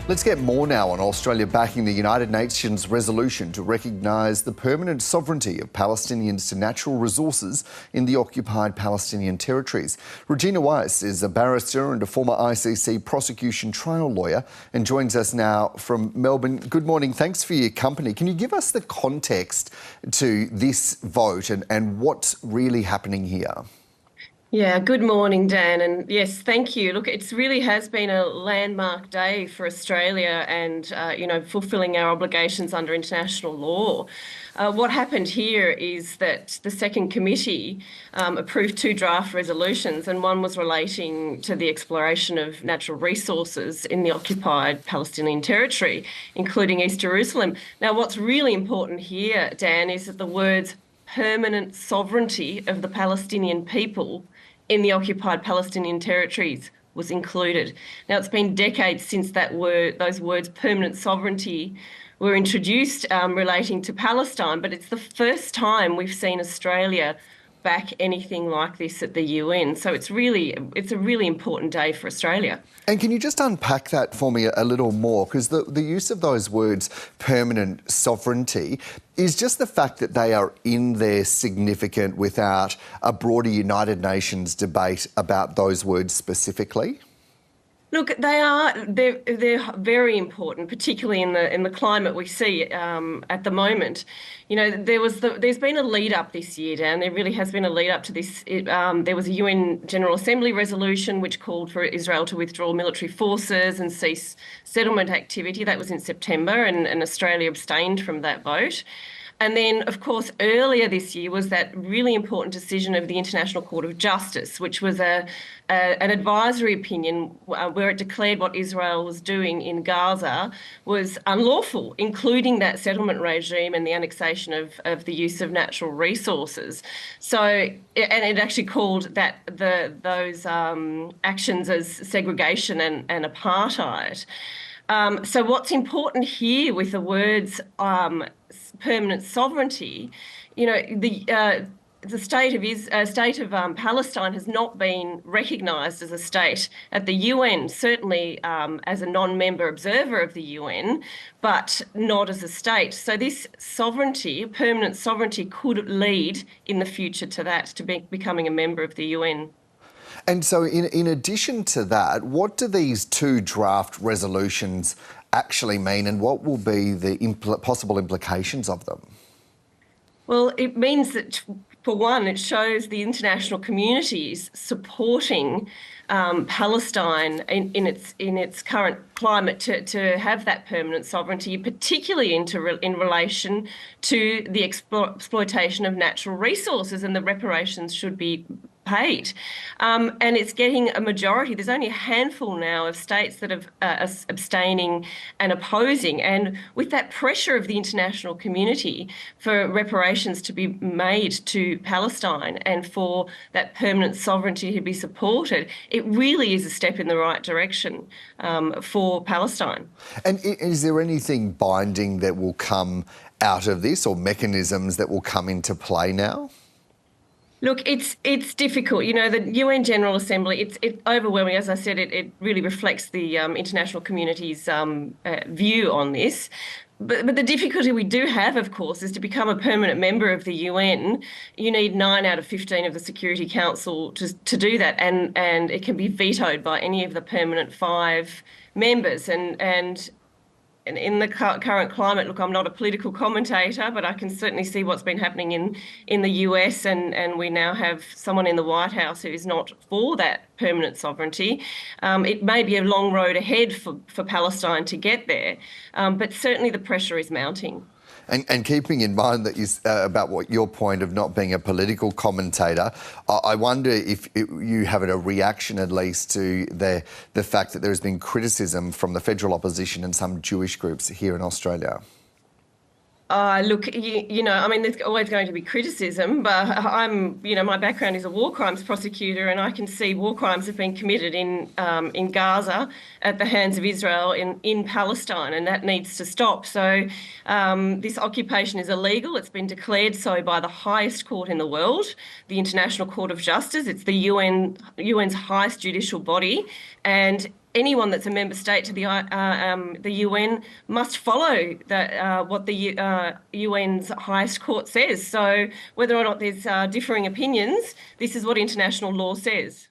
Let's get more now on Australia backing the United Nations resolution to recognise the permanent sovereignty of Palestinians to natural resources in the occupied Palestinian territories. Regina Weiss is a barrister and a former ICC prosecution trial lawyer and joins us now from Melbourne. Good morning. Thanks for your company. Can you give us the context to this vote and what's really happening here? Yeah, good morning, Dan. And yes, thank you. Look, it really has been a landmark day for Australia and, fulfilling our obligations under international law. What happened here is that the second committee approved two draft resolutions, and one was relating to the exploration of natural resources in the occupied Palestinian territory, including East Jerusalem. Now, what's really important here, Dan, is that the words permanent sovereignty of the Palestinian people in the occupied Palestinian territories was included. Now, it's been decades since those words permanent sovereignty were introduced relating to Palestine, but it's the first time we've seen Australia back anything like this at the UN. So it's a really important day for Australia. And can you just unpack that for me a little more? Because the use of those words, permanent sovereignty, is just the fact that they are in there significant without a broader United Nations debate about those words specifically? Look, they're very important, particularly in the climate we see at the moment. You know, there's been a lead up this year, Dan. There really has been a lead up to this. There was a UN General Assembly resolution which called for Israel to withdraw military forces and cease settlement activity. That was in September, and Australia abstained from that vote. And then, of course, earlier this year was that really important decision of the International Court of Justice, which was an advisory opinion where it declared what Israel was doing in Gaza was unlawful, including that settlement regime and the annexation of the use of natural resources. So, and it actually called those actions as segregation and apartheid. So what's important here with the words permanent sovereignty, you know, the state of Palestine has not been recognised as a state at the UN, certainly as a non-member observer of the UN, but not as a state. So this sovereignty, permanent sovereignty, could lead in the future to that, to becoming a member of the UN. And so in addition to that, what do these two draft resolutions actually mean, and what will be the possible implications of them? Well, it means that, for one, it shows the international communities supporting Palestine in its current climate to have that permanent sovereignty, particularly in relation to the exploitation of natural resources, and the reparations should be paid. And it's getting a majority. There's only a handful now of states that are abstaining and opposing. And with that pressure of the international community for reparations to be made to Palestine and for that permanent sovereignty to be supported, it really is a step in the right direction for Palestine. And is there anything binding that will come out of this, or mechanisms that will come into play now? Look, it's difficult. You know, the UN General Assembly, it's overwhelming. As I said, it really reflects the international community's view on this. But the difficulty we do have, of course, is to become a permanent member of the UN. You need 9 out of 15 of the Security Council to do that, and it can be vetoed by any of the permanent 5 members. And in the current climate, look, I'm not a political commentator, but I can certainly see what's been happening in the US, and we now have someone in the White House who is not for that permanent sovereignty. It may be a long road ahead for Palestine to get there, but certainly the pressure is mounting. And keeping in mind that about what your point of not being a political commentator, I wonder if you have a reaction at least to the fact that there has been criticism from the federal opposition and some Jewish groups here in Australia. Look, I mean, there's always going to be criticism, but my background is a war crimes prosecutor, and I can see war crimes have been committed in Gaza at the hands of Israel in Palestine, and that needs to stop. So this occupation is illegal. It's been declared so by the highest court in the world, the International Court of Justice. It's the UN's highest judicial body, and anyone that's a member state to the UN must follow what the UN's highest court says. So whether or not there's differing opinions, this is what international law says.